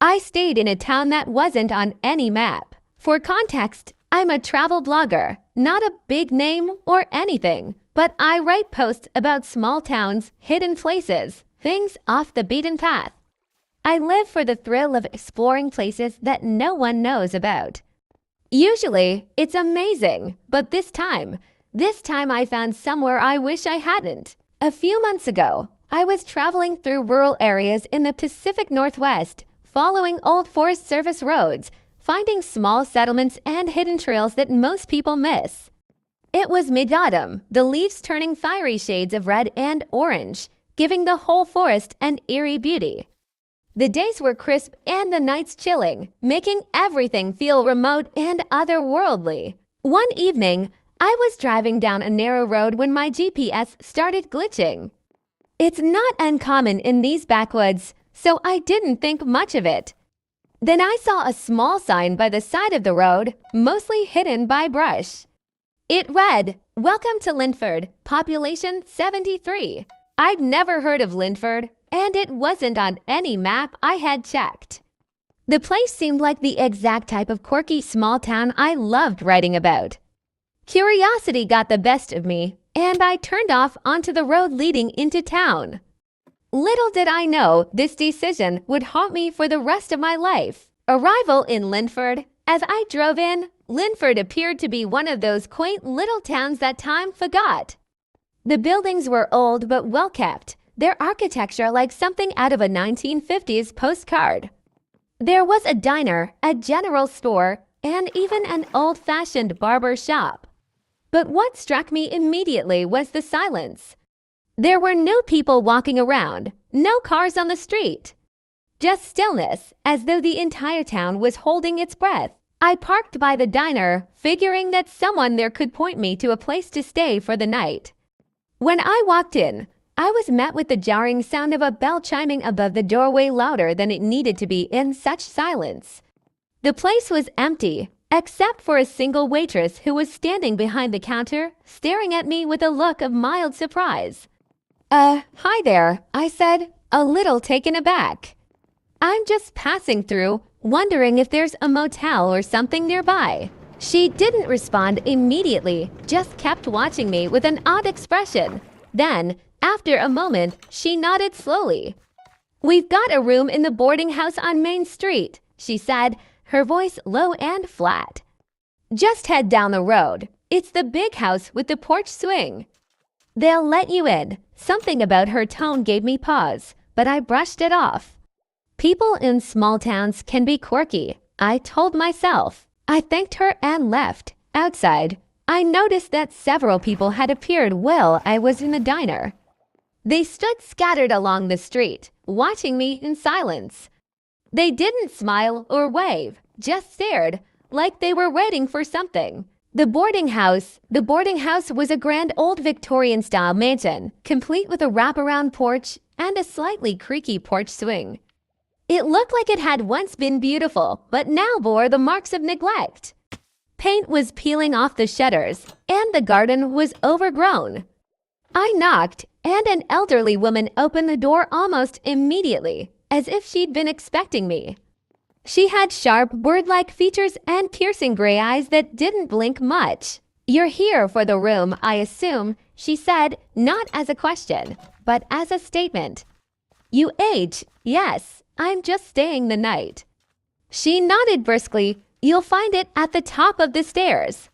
I stayed in a town that wasn't on any map. For context, I'm a travel blogger, not a big name or anything, but I write posts about small towns, hidden places, things off the beaten path. I live for the thrill of exploring places that no one knows about. Usually, it's amazing, but this time I found somewhere I wish I hadn't. A few months ago, I was traveling through rural areas in the Pacific Northwest, following old Forest Service roads, finding small settlements and hidden trails that most people miss. It was mid-autumn, the leaves turning fiery shades of red and orange, giving the whole forest an eerie beauty. The days were crisp and the nights chilling, making everything feel remote and otherworldly. One evening, I was driving down a narrow road when my GPS started glitching. It's not uncommon in these backwoods, so I didn't think much of it. Then I saw a small sign by the side of the road, mostly hidden by brush. It read, "Welcome to Linford, population 73. I'd never heard of Linford, and it wasn't on any map I had checked. The place seemed like the exact type of quirky small town I loved writing about. Curiosity got the best of me, and I turned off onto the road leading into town. Little did I know this decision would haunt me for the rest of my life. Arrival in Linford. As I drove in, Linford appeared to be one of those quaint little towns that time forgot. The buildings were old but well kept, their architecture like something out of a 1950s postcard. There was a diner, a general store, and even an old-fashioned barber shop. But what struck me immediately was the silence. There were no people walking around, no cars on the street. Just stillness, as though the entire town was holding its breath. I parked by the diner, figuring that someone there could point me to a place to stay for the night. When I walked in, I was met with the jarring sound of a bell chiming above the doorway louder than it needed to be in such silence. The place was empty, except for a single waitress who was standing behind the counter, staring at me with a look of mild surprise. Hi there," I said, a little taken aback. "I'm just passing through, wondering if there's a motel or something nearby." She didn't respond immediately, just kept watching me with an odd expression. Then, after a moment, she nodded slowly. "We've got a room in the boarding house on Main Street," she said, her voice low and flat. "Just head down the road. It's the big house with the porch swing. They'll let you in." Something about her tone gave me pause, but I brushed it off. People in small towns can be quirky, I told myself. I thanked her and left. Outside, I noticed that several people had appeared while I was in the diner. They stood scattered along the street, watching me in silence. They didn't smile or wave, just stared, like they were waiting for something. The boarding house was a grand old Victorian-style mansion, complete with a wraparound porch and a slightly creaky porch swing. It looked like it had once been beautiful, but now bore the marks of neglect. Paint was peeling off the shutters, and the garden was overgrown. I knocked, and an elderly woman opened the door almost immediately, as if she'd been expecting me. She had sharp, bird-like features and piercing gray eyes that didn't blink much. "You're here for the room, I assume," she said, not as a question, but as a statement. "You age, yes. I'm just staying the night." She nodded briskly. "You'll find it at the top of the stairs.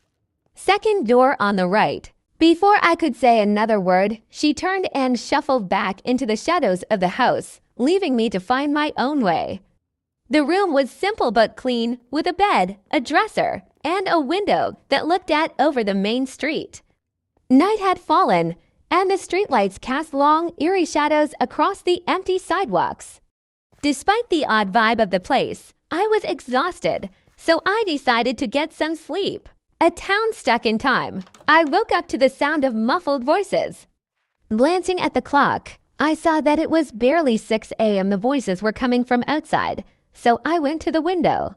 Second door on the right." Before I could say another word, she turned and shuffled back into the shadows of the house, leaving me to find my own way. The room was simple but clean, with a bed, a dresser, and a window that looked out over the main street. Night had fallen, and the streetlights cast long, eerie shadows across the empty sidewalks. Despite the odd vibe of the place, I was exhausted, so I decided to get some sleep. A town stuck in time. I woke up to the sound of muffled voices. Glancing at the clock, I saw that it was barely 6 a.m. The voices were coming from outside, so I went to the window.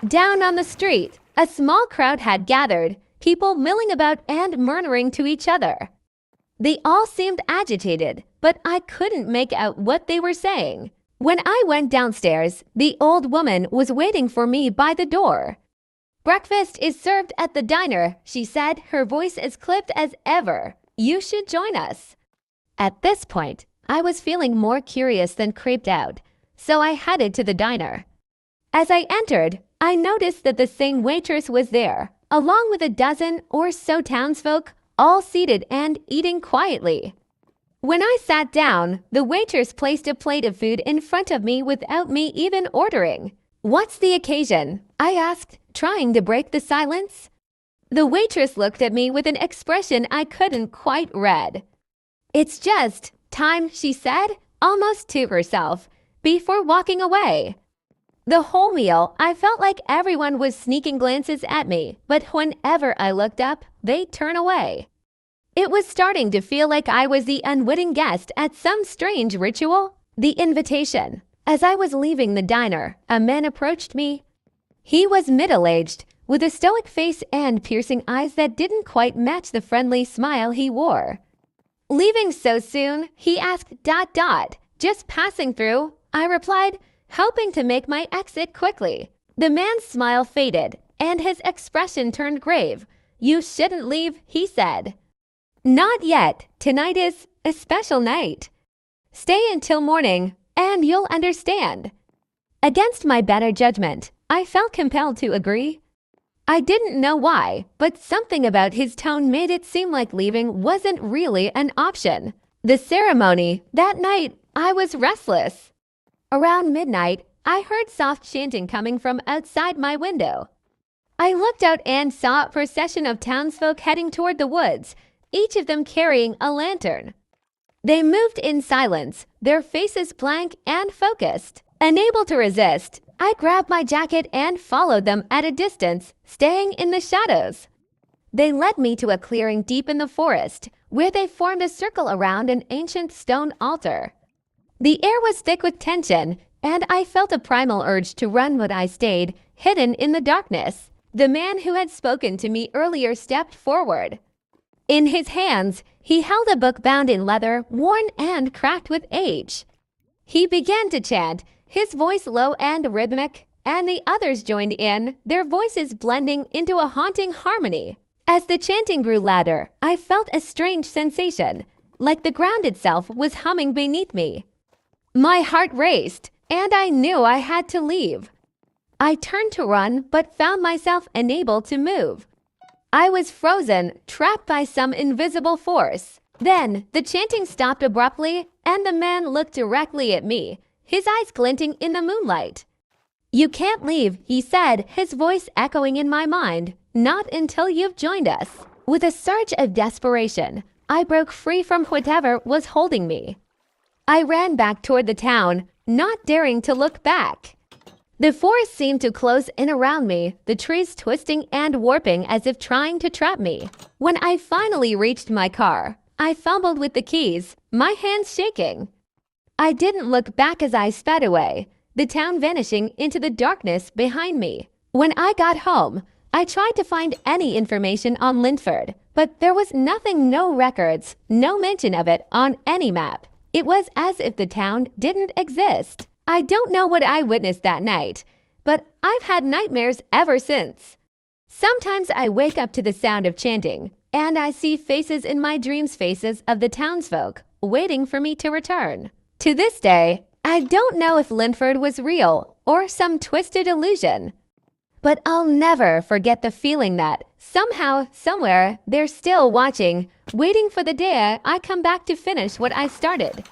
Down on the street, a small crowd had gathered, people milling about and murmuring to each other. They all seemed agitated, but I couldn't make out what they were saying. When I went downstairs, the old woman was waiting for me by the door. "Breakfast is served at the diner," she said, her voice as clipped as ever. "You should join us." At this point, I was feeling more curious than creeped out, so I headed to the diner. As I entered, I noticed that the same waitress was there, along with a dozen or so townsfolk, all seated and eating quietly. When I sat down, the waitress placed a plate of food in front of me without me even ordering. "What's the occasion?" I asked, trying to break the silence. The waitress looked at me with an expression I couldn't quite read. "It's just time," she said, almost to herself, before walking away. The whole meal, I felt like everyone was sneaking glances at me, but whenever I looked up, they'd turn away. It was starting to feel like I was the unwitting guest at some strange ritual. The invitation. As I was leaving the diner, a man approached me. He was middle-aged, with a stoic face and piercing eyes that didn't quite match the friendly smile he wore. "Leaving so soon?" he asked. "Just passing through," I replied, hoping to make my exit quickly. The man's smile faded, and his expression turned grave. "You shouldn't leave," he said. "Not yet. Tonight is a special night. Stay until morning, and you'll understand." Against my better judgment, I felt compelled to agree. I didn't know why, but something about his tone made it seem like leaving wasn't really an option. The ceremony, that night, I was restless. Around midnight, I heard soft chanting coming from outside my window. I looked out and saw a procession of townsfolk heading toward the woods, each of them carrying a lantern. They moved in silence, their faces blank and focused. Unable to resist, I grabbed my jacket and followed them at a distance, staying in the shadows. They led me to a clearing deep in the forest, where they formed a circle around an ancient stone altar. The air was thick with tension, and I felt a primal urge to run, but I stayed, hidden in the darkness. The man who had spoken to me earlier stepped forward. In his hands, he held a book bound in leather, worn and cracked with age. He began to chant, his voice low and rhythmic, and the others joined in, their voices blending into a haunting harmony. As the chanting grew louder, I felt a strange sensation, like the ground itself was humming beneath me. My heart raced, and I knew I had to leave. I turned to run, but found myself unable to move. I was frozen, trapped by some invisible force. Then, the chanting stopped abruptly, and the man looked directly at me, his eyes glinting in the moonlight. "You can't leave," he said, his voice echoing in my mind. "Not until you've joined us." With a surge of desperation, I broke free from whatever was holding me. I ran back toward the town, not daring to look back. The forest seemed to close in around me, the trees twisting and warping as if trying to trap me. When I finally reached my car, I fumbled with the keys, my hands shaking. I didn't look back as I sped away, the town vanishing into the darkness behind me. When I got home, I tried to find any information on Linford, but there was nothing, no records, no mention of it on any map. It was as if the town didn't exist. I don't know what I witnessed that night, but I've had nightmares ever since. Sometimes I wake up to the sound of chanting, and I see faces in my dreams, faces of the townsfolk, waiting for me to return. To this day, I don't know if Linford was real or some twisted illusion. But I'll never forget the feeling that, somehow, somewhere, they're still watching, waiting for the day I come back to finish what I started.